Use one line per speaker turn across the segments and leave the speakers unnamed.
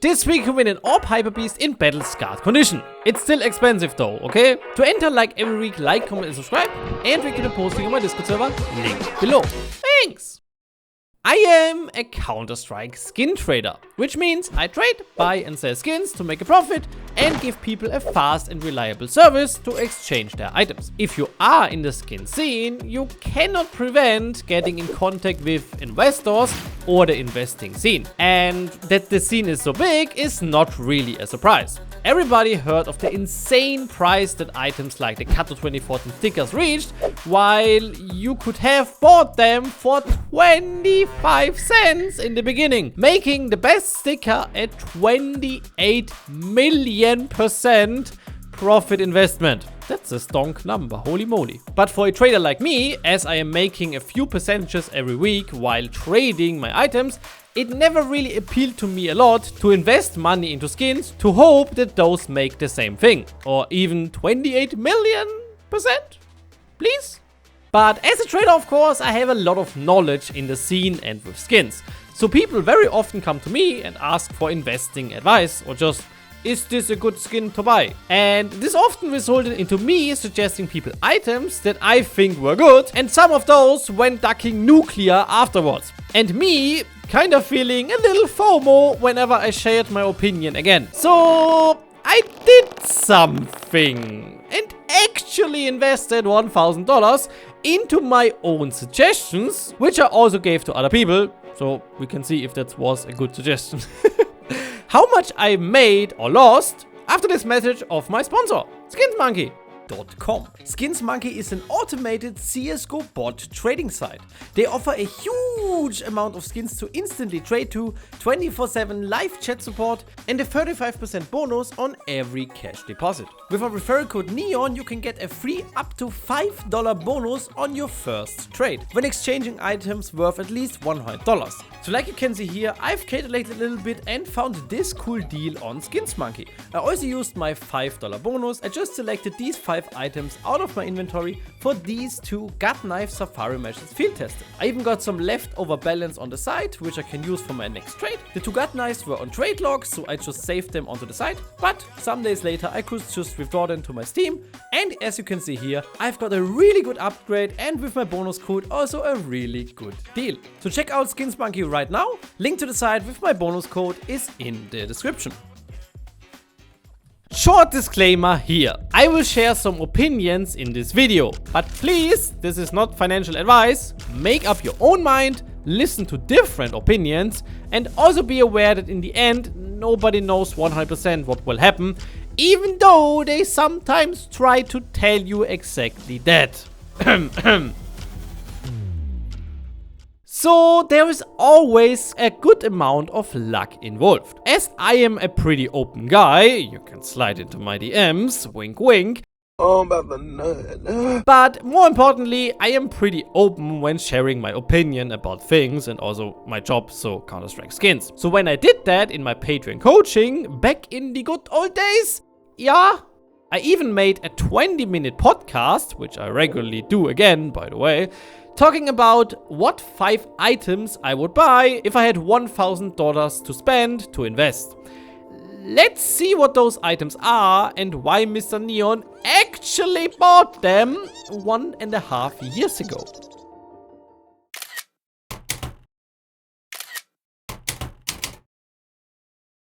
This week you win an Orb Hyper Beast in Battle Scarred condition. It's still expensive though, okay? To enter like every week, like, comment and subscribe, and regular posting on my Discord server, link below. Thanks! I am a Counter-Strike skin trader, which means I trade, buy and sell skins to make a profit and give people a fast and reliable service to exchange their items. If you are in the skin scene, you cannot prevent getting in contact with investors or the investing scene. And that the scene is so big is not really a surprise. Everybody heard of the insane price that items like the Kato 2014 stickers reached, while you could have bought them for 25 cents in the beginning, making the best sticker a 28 million% profit investment. That's a stonk number, holy moly. But for a trader like me, as I am making a few percentages every week while trading my items, it never really appealed to me a lot to invest money into skins to hope that those make the same thing. Or even 28 million%? Please? But as a trader, of course, I have a lot of knowledge in the scene and with skins. So people very often come to me and ask for investing advice or just, is this a good skin to buy? And this often resulted into me suggesting people items that I think were good, and some of those went ducking nuclear afterwards. And me kind of feeling a little FOMO whenever I shared my opinion again. So I did something and actually invested $1,000 into my own suggestions, which I also gave to other people, so we can see if that was a good suggestion. How much I made or lost after this message of my sponsor, SkinsMonkey.com. SkinsMonkey is an automated CSGO bot trading site. They offer a huge amount of skins to instantly trade to, 24/7 live chat support, and a 35% bonus on every cash deposit. With our referral code NEON, you can get a free up to $5 bonus on your first trade when exchanging items worth at least $100. So like you can see here, I've calculated a little bit and found this cool deal on SkinsMonkey. I also used my $5 bonus. I just selected these 5 items out of my inventory for these 2 gut knife safari meshes field tested. I even got some leftover balance on the side, which I can use for my next trade. The 2 gut knives were on trade logs, so I just saved them onto the side, but some days later I could just withdraw them to my Steam, and as you can see here, I've got a really good upgrade and with my bonus code also a really good deal. So check out SkinsMonkey right now. Link to the site with my bonus code is in the description. Short disclaimer here. I will share some opinions in this video, but please, this is not financial advice. Make up your own mind, listen to different opinions, and also be aware that in the end, nobody knows 100% what will happen, even though they sometimes try to tell you exactly that. So there is always a good amount of luck involved. As I am a pretty open guy, you can slide into my DMs, wink wink. Oh, I'm about to nut. But more importantly, I am pretty open when sharing my opinion about things and also my job, so Counter-Strike Skins. So when I did that in my Patreon coaching back in the good old days, yeah, I even made a 20-minute podcast, which I regularly do again, by the way, talking about what 5 items I would buy if I had $1,000 to spend to invest. Let's see what those items are and why Mr. Neon actually bought them 1.5 years ago.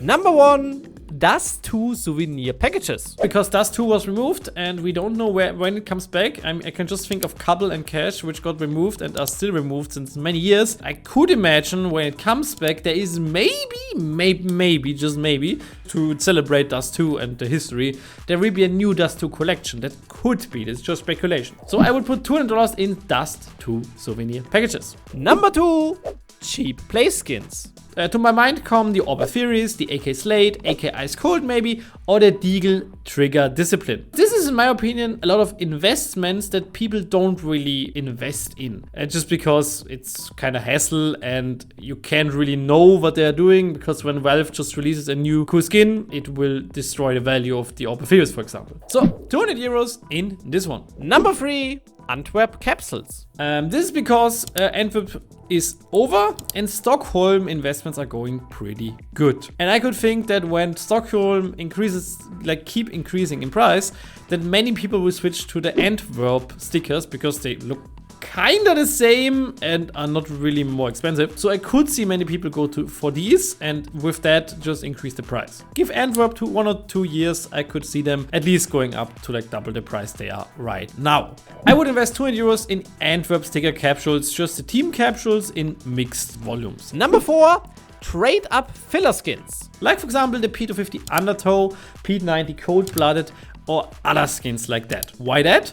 Number 1. Dust 2 souvenir packages. Because Dust 2 was removed and we don't know when it comes back. I can just think of Couple and Cash, which got removed and are still removed since many years. I could imagine when it comes back there is maybe, just maybe, to celebrate Dust 2 and the history, there will be a new Dust 2 collection. That could be, that's just speculation. So I would put $200 in Dust 2 souvenir packages. Number 2, cheap Playskins. To my mind come the Orb Theories, the AK Slate, AK Ice Cold maybe, or the Deagle Trigger Discipline. This is in my opinion a lot of investments that people don't really invest in. Just because it's kind of hassle and you can't really know what they're doing, because when Valve just releases a new cool skin, it will destroy the value of the Orb Theories, for example. So 200 euros in this one. Number 3. Antwerp Capsules.
This is because Antwerp is over and Stockholm investments are going pretty good. And I could think that when Stockholm increases, like keep increasing in price, that many people will switch to the Antwerp stickers because they look kind of the same and are not really more expensive. So I could see many people go for these and with that just increase the price. Give Antwerp to 1 or 2 years, I could see them at least going up to like double the price they are right now. I would invest 200 euros in Antwerp sticker capsules, just the team capsules in mixed volumes.
Number 4, trade up filler skins.
Like for example the P250 Undertow, P90 Cold Blooded or other skins like that. Why that?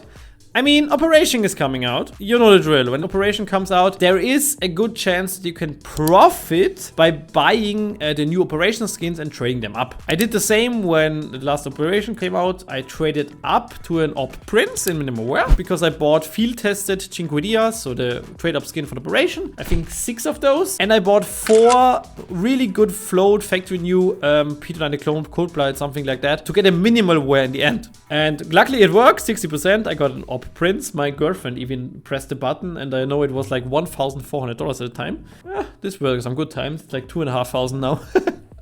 I mean, Operation is coming out. You know the drill. When Operation comes out, there is a good chance that you can profit by buying the new Operation skins and trading them up. I did the same when the last Operation came out. I traded up to an Op Prince in Minimum Wear because I bought field tested Cinque Dias, so the trade up skin for the Operation. I think 6 of those. And I bought 4 really good float factory new P290 Clone Cold Blood, something like that, to get a minimal wear in the end. And luckily it worked, 60%. I got an Op Prince. My girlfriend even pressed the button and I know it was like $1,400 at the time. This were some good times. It's like $2,500 now.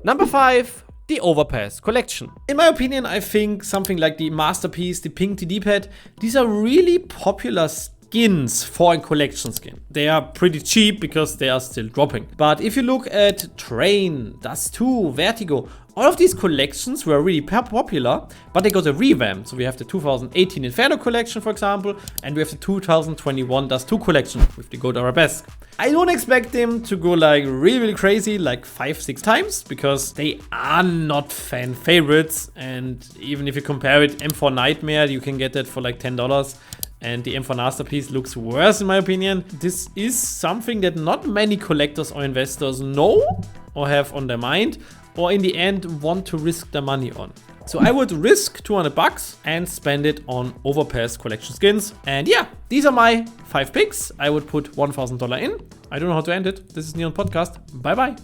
Number 5, the Overpass collection.
In my opinion, I think something like the Masterpiece, the Pink TD Pad, these are really popular skins for a collection skin. They are pretty cheap because they are still dropping. But if you look at Train, Dust 2, Vertigo, all of these collections were really popular, but they got a revamp. So we have the 2018 Inferno collection, for example, and we have the 2021 Dust 2 collection with the Gold Arabesque. I don't expect them to go like really crazy, like 5-6 times, because they are not fan favorites. And even if you compare it, M4 Nightmare, you can get that for like $10. And the M4 Masterpiece looks worse in my opinion. This is something that not many collectors or investors know or have on their mind, or in the end want to risk their money on. So I would risk $200 and spend it on Overpass collection skins. And yeah, these are my 5 picks. I would put $1,000 in. I don't know how to end it. This is Neon Podcast. Bye bye.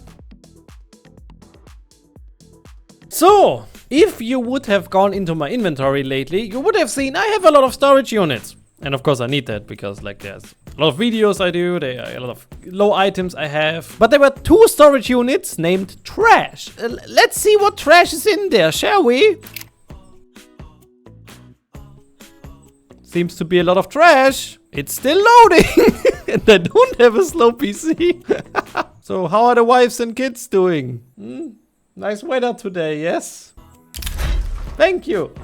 So, if you would have gone into my inventory lately, you would have seen I have a lot of storage units. And of course I need that because like there's a lot of videos I do, there are a lot of low items I have. But there were 2 storage units named Trash. Let's see what trash is in there, shall we? Seems to be a lot of trash. It's still loading. And I don't have a slow PC. So how are the wives and kids doing? Nice weather today, yes? Thank you.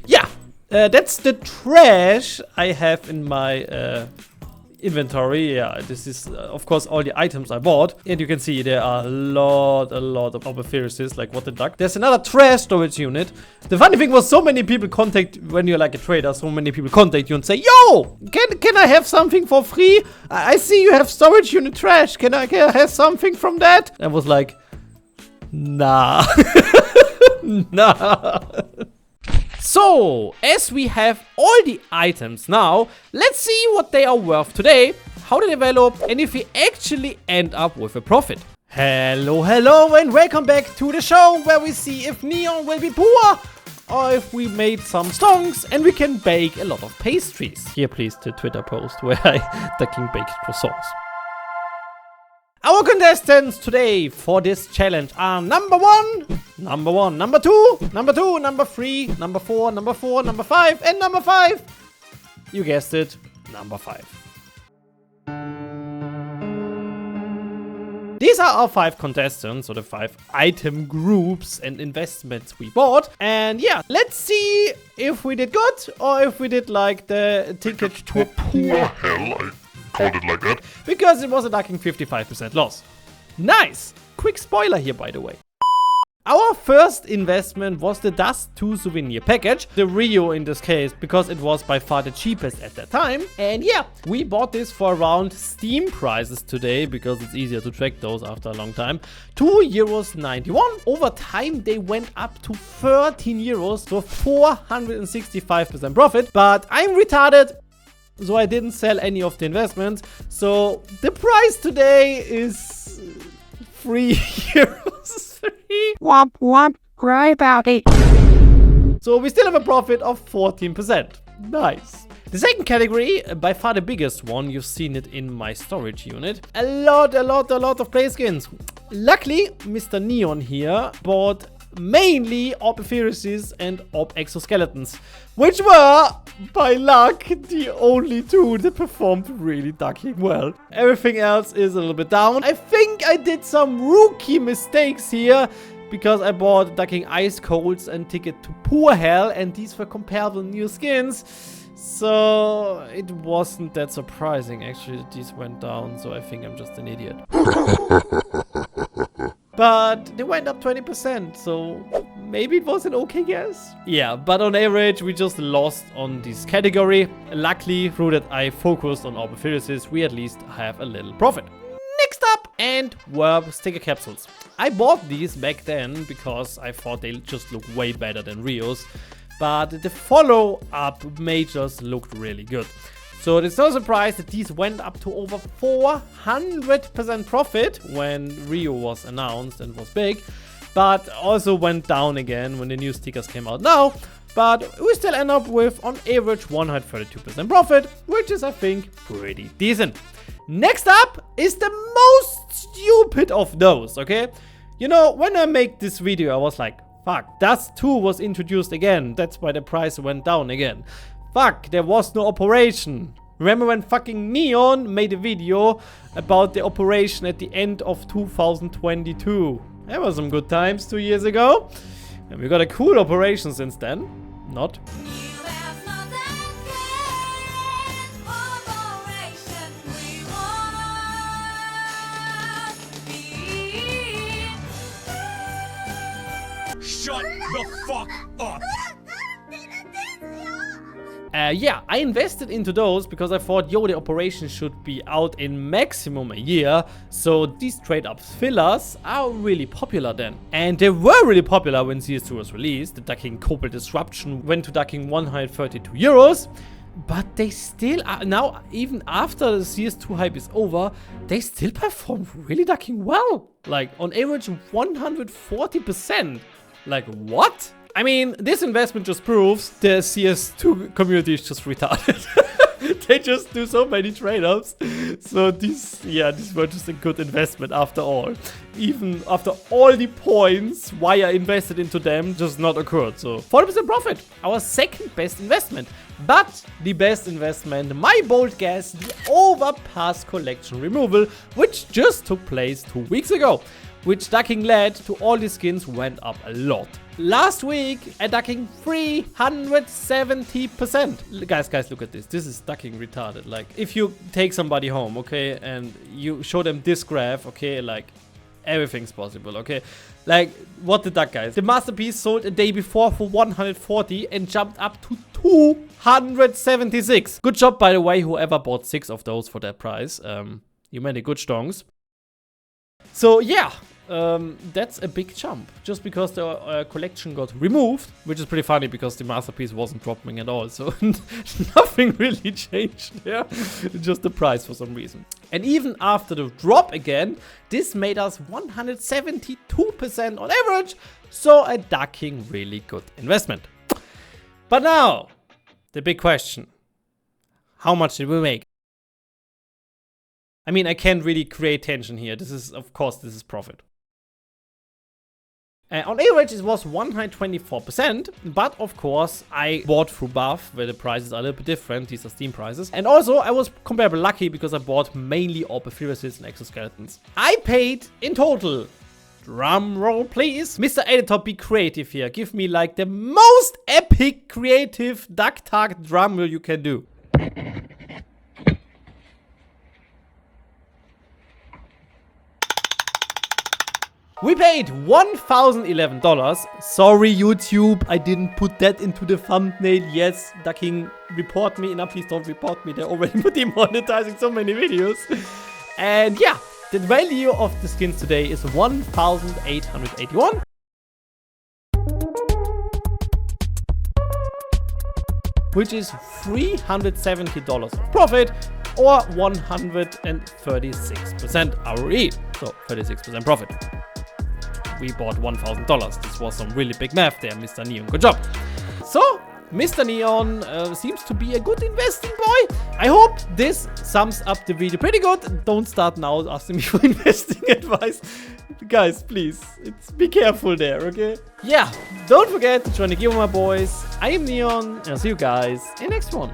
Yeah. That's the trash I have in my inventory. Yeah, this is of course all the items I bought. And you can see there are a lot of Oberfirises, like what the duck. There's another trash storage unit. The funny thing was so many people contact, when you're like a trader, so many people contact you and say, yo, can I have something for free? I see you have storage unit trash. Can I have something from that? I was like, nah. Nah. So, as we have all the items now, let's see what they are worth today, how they develop, and if we actually end up with a profit. Hello, and welcome back to the show where we see if Neon will be poor or if we made some songs and we can bake a lot of pastries. Here, please, the Twitter post where I ducking baked croissants. Our contestants today for this challenge are number 1, number 2, number 3, number 4, number 5, and number 5. You guessed it, number 5. These are our 5 contestants, or the 5 item groups and investments we bought. And yeah, let's see if we did good or if we did like the ticket to a poor hell. Called it like that because it was a ducking 55% loss. Nice! Quick spoiler here, by the way. Our first investment was the Dust 2 souvenir package, the Rio in this case, because it was by far the cheapest at that time. And yeah, we bought this for around Steam prices today because it's easier to track those after a long time. €2.91. Over time, they went up to €13, so 465% profit. But I'm retarded, so I didn't sell any of the investments. So the price today is €3.
Womp womp, cry about it.
So we still have a profit of 14%. Nice. The second category, by far the biggest one, you've seen it in my storage unit. A lot of Playskins. Luckily, Mr. Neon here bought mainly Orb Epheresis and Orb Exoskeletons, which were, by luck, the only two that performed really ducking well. Everything else is a little bit down. I think I did some rookie mistakes here, because I bought Ducking Ice Colds and Ticket to Poor Hell, and these were comparable new skins. So it wasn't that surprising actually that these went down, so I think I'm just an idiot. But they went up 20%, so maybe it was an okay guess. Yeah, but on average, we just lost on this category. Luckily, through that I focused on Orb Epheresis, we at least have a little profit. Next up, and were sticker capsules. I bought these back then because I thought they just look way better than Rios, but the follow-up majors looked really good. So it's no surprise that these went up to over 400% profit when Rio was announced and was big, but also went down again when the new stickers came out now. But we still end up with, on average, 132% profit, which is, I think, pretty decent. Next up is the most stupid of those, okay? You know, when I make this video, I was like, fuck, Dust 2 was introduced again. That's why the price went down again. Fuck, there was no operation. Remember when fucking Neon made a video about the operation at the end of 2022? That was some good times 2 years ago. And we got a cool operation since then. Not.
Shut the fuck up!
Yeah, I invested into those because I thought, yo, the operation should be out in maximum a year. So these trade-ups fillers are really popular then. And they were really popular when CS2 was released. The Ducking Cobalt Disruption went to Ducking 132 euros. But they still are now, even after the CS2 hype is over, they still perform really ducking well. Like on average 140%. Like what? I mean, this investment just proves the CS2 community is just retarded. They just do so many trade-ups. So these were just a good investment after all. Even after all the points why I invested into them just not occurred. So 40% profit, our second best investment. But the best investment, my bold guess, the Overpass collection removal, which just took place 2 weeks ago. Which ducking led to all the skins went up a lot. Last week, a ducking 370%. Guys, look at this. This is ducking retarded. Like, if you take somebody home, okay, and you show them this graph, okay, like, everything's possible, okay? Like, what the duck, guys? The masterpiece sold a day before for 140 and jumped up to 276. Good job, by the way, whoever bought 6 of those for that price. You made a good stongs. So, yeah. That's a big jump, just because the collection got removed, which is pretty funny because the masterpiece wasn't dropping at all, so nothing really changed there, just the price for some reason. And even after the drop again, this made us 172% on average, so a ducking really good investment. But now, the big question, how much did we make? I mean, I can't really create tension here. This is, of course, this is profit. On average, it was 124%, but of course, I bought through Buff, where the prices are a little bit different. These are Steam prices. And also, I was comparably lucky because I bought mainly Orb Epheresis and Exoskeletons. I paid, in total, drum roll please, Mr. Editor, be creative here. Give me like the most epic creative duck tag drum roll you can do. We paid $1,011. Sorry, YouTube, I didn't put that into the thumbnail. Yes, ducking, report me. No, please don't report me. They're already demonetizing so many videos. And yeah, the value of the skins today is $1,881. Which is $370 of profit, or 136% ROE. So 36% profit. We bought $1,000. This was some really big math there, Mr. Neon. Good job. So, Mr. Neon seems to be a good investing boy. I hope this sums up the video pretty good. Don't start now asking me for investing advice. Guys, please, be careful there, okay? Yeah, don't forget to join the giveaway, my boys. I am Neon, and I'll see you guys in the next one.